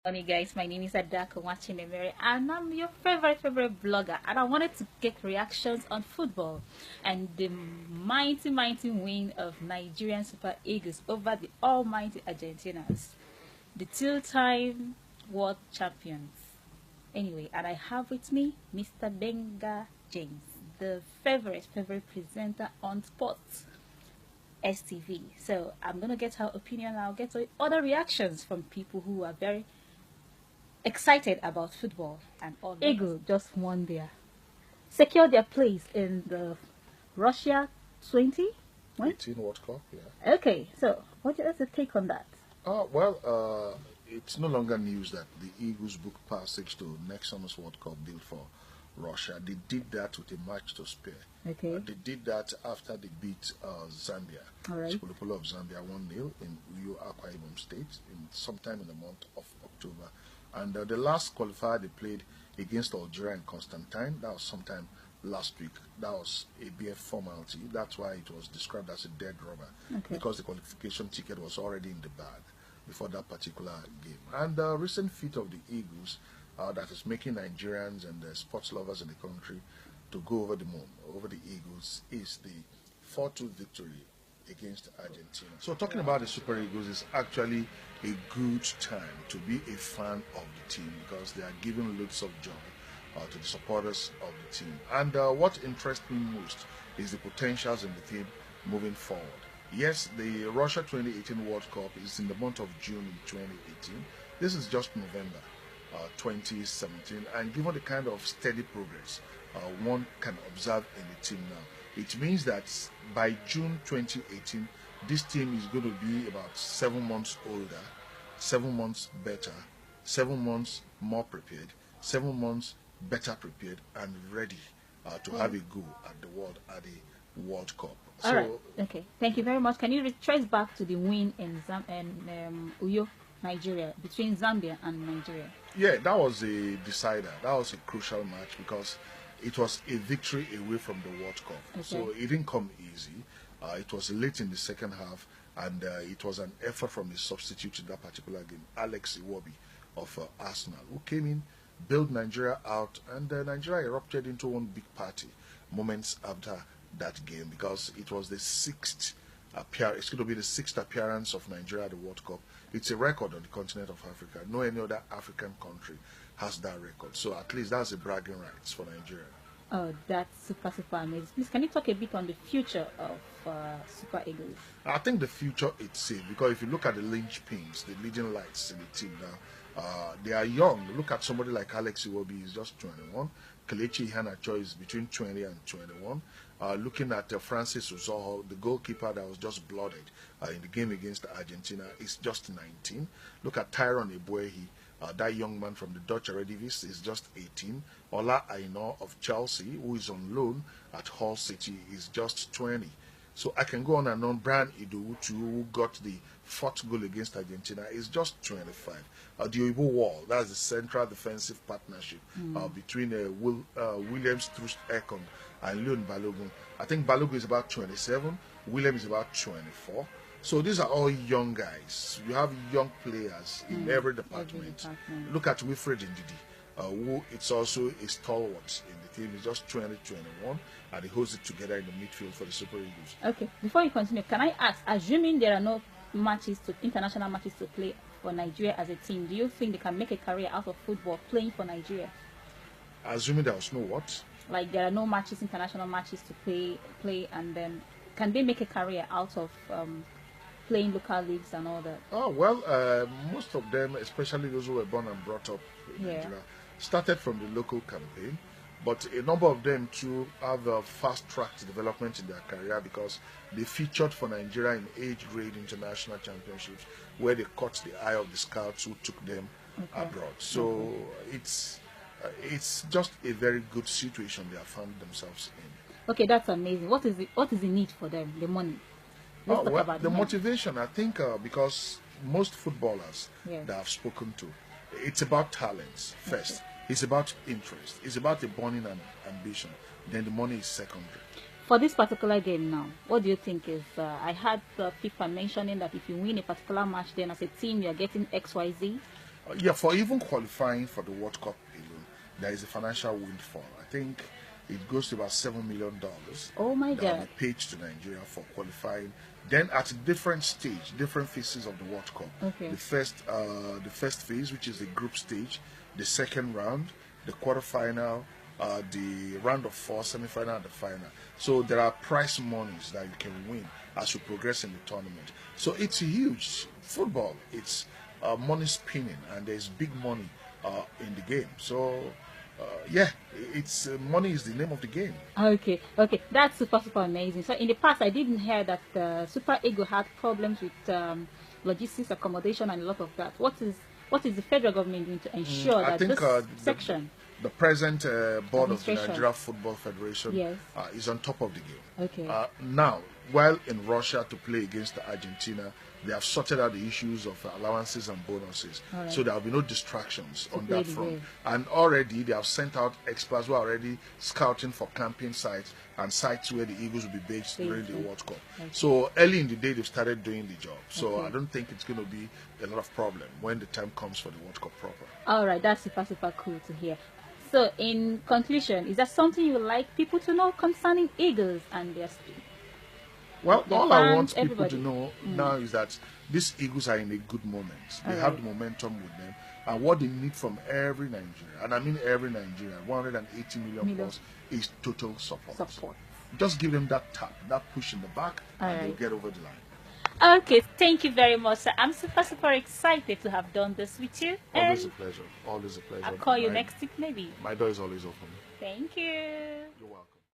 Morning guys, my name is Adaku Nwachinemere and I'm your favorite blogger, and I wanted to get reactions on football and the mighty win of Nigerian Super Eagles over the almighty Argentinas, the two-time world champions. Anyway, and I have with me Mr. Benga James, the favorite presenter on sports STV. So I'm gonna get her opinion. I'll get other reactions from people who are very excited about football and all. Eagle just won secured their place in the Russia 18 World Cup, yeah. Okay, so what's your take on that? It's no longer news that the Eagles booked passage to next summer's World Cup built for Russia. They did that with a match to spare. Okay. They did that after they beat Zambia. All right. Spolopolo of Zambia 1-0 in Uyo Akwa Ibom State sometime in the month of October. And the last qualifier they played against Algeria in Constantine, that was sometime last week. That was a BF formality. That's why it was described as a dead rubber, because the qualification ticket was already in the bag before that particular game. And the recent feat of the Eagles that is making Nigerians and the sports lovers in the country to go over the moon, over the Eagles, is the 4-2 victory against Argentina. So talking about the Super Eagles is actually a good time to be a fan of the team, because they are giving loads of joy to the supporters of the team. And what interests me most is the potentials in the team moving forward. Yes, the Russia 2018 World Cup is in the month of June in 2018. This is just November 2017, and given the kind of steady progress one can observe in the team now, it means that by June 2018, this team is going to be about 7 months older, 7 months better, 7 months more prepared, 7 months better prepared and ready to have a go at the World Cup. All right. Okay. Thank you very much. Can you trace back to the win in Uyo, Nigeria, between Zambia and Nigeria? Yeah, that was a decider. That was a crucial match because it was a victory away from the World Cup. Okay. So it didn't come easy. It was late in the second half, and it was an effort from a substitute in that particular game, Alex Iwobi of Arsenal, who came in, bailed Nigeria out, and Nigeria erupted into one big party moments after that game, because it was the sixth appearance. It's going to be the sixth appearance of Nigeria at the World Cup. It's a record on the continent of Africa. No any other African country has that record. So at least that's a bragging rights for Nigeria. Oh, that's super amazing. Please, can you talk a bit on the future of Super Eagles? I think the future it's safe, because if you look at the linchpins, the leading lights in the team now, they are young. Look at somebody like Alex Iwobi, he's just 21. Kelechi Iheanacho is between 20 and 21. Looking at Francis Uzoho, the goalkeeper that was just blooded in the game against Argentina, is just 19. Look at Tyron Ebuehi, that young man from the Dutch Eredivisie, is just 18. Ola Aina of Chelsea, who is on loan at Hull City, is just 20. So I can go on and on. Brian Idowu, who got the fourth goal against Argentina, is just 25. The Oibo Wall, that's the central defensive partnership between Williams Ekong and Leon Balogun. I think Balogun is about 27, Williams is about 24. So these are all young guys. You have young players in every department. Look at Wilfred Ndidi, who it's also a stalwart in the team. He's just 2021, and he holds it together in the midfield for the Super Eagles. Okay, before you continue, can I ask, assuming there are no international matches to play for Nigeria as a team, do you think they can make a career out of football playing for Nigeria? Assuming there was no what? Like there are no international matches to play, and then can they make a career out of playing local leagues and all that? Oh, well, most of them, especially those who were born and brought up in Nigeria, started from the local campaign, but a number of them too have a fast-tracked development in their career, because they featured for Nigeria in age-grade international championships, where they caught the eye of the scouts who took them abroad. So it's just a very good situation they have found themselves in. Okay, that's amazing. What is the need for them? The money. Let's talk about the motivation. I think because most footballers that I've spoken to, it's about talents first. It's about interest. It's about the burning and ambition. Then the money is secondary. For this particular game now, what do you think is, I had FIFA mentioning that if you win a particular match, then as a team you're getting XYZ. Yeah, for even qualifying for the World Cup alone, there is a financial windfall. I think it goes to about $7 million. Oh my That will God. be paid to Nigeria for qualifying. Then at a different stage, different phases of the World Cup. Okay. The first phase, which is the group stage, the second round, the quarterfinal, the round of four, semi-final, and the final. So there are prize monies that you can win as you progress in the tournament. So it's huge. Football, it's money spinning, and there's big money in the game. So yeah, it's money is the name of the game. Okay, okay, that's super amazing. So in the past, I didn't hear that Super Eagle had problems with logistics, accommodation, and a lot of that. What is the federal government doing to ensure I that think this section? the present board of the Administration. Nigeria Football Federation Yes. is on top of the game. Okay. Now, while in Russia to play against Argentina, they have sorted out the issues of allowances and bonuses, All right. so there will be no distractions on play that the front. game. And already they have sent out experts who are already scouting for camping sites and sites where the Eagles will be based during the World Cup. Okay. So early in the day, they've started doing the job. So Okay. I don't think it's going to be a lot of problem when the time comes for the World Cup proper. All right, that's super cool to hear. So in conclusion, is there something you would like people to know concerning Eagles and their Well, their all I fans, want people everybody? to know now is that these Eagles are in a good moment. They have the momentum with them. And what they need from every Nigerian, and I mean every Nigerian, 180 million plus, is total support. Just give them that tap, that push in the back, and they'll right. get over the line. Okay, thank you very much, sir. I'm super excited to have done this with you. Always a And pleasure. Always a pleasure. I'll call you next week, maybe. My door is always open. Thank you. You're welcome.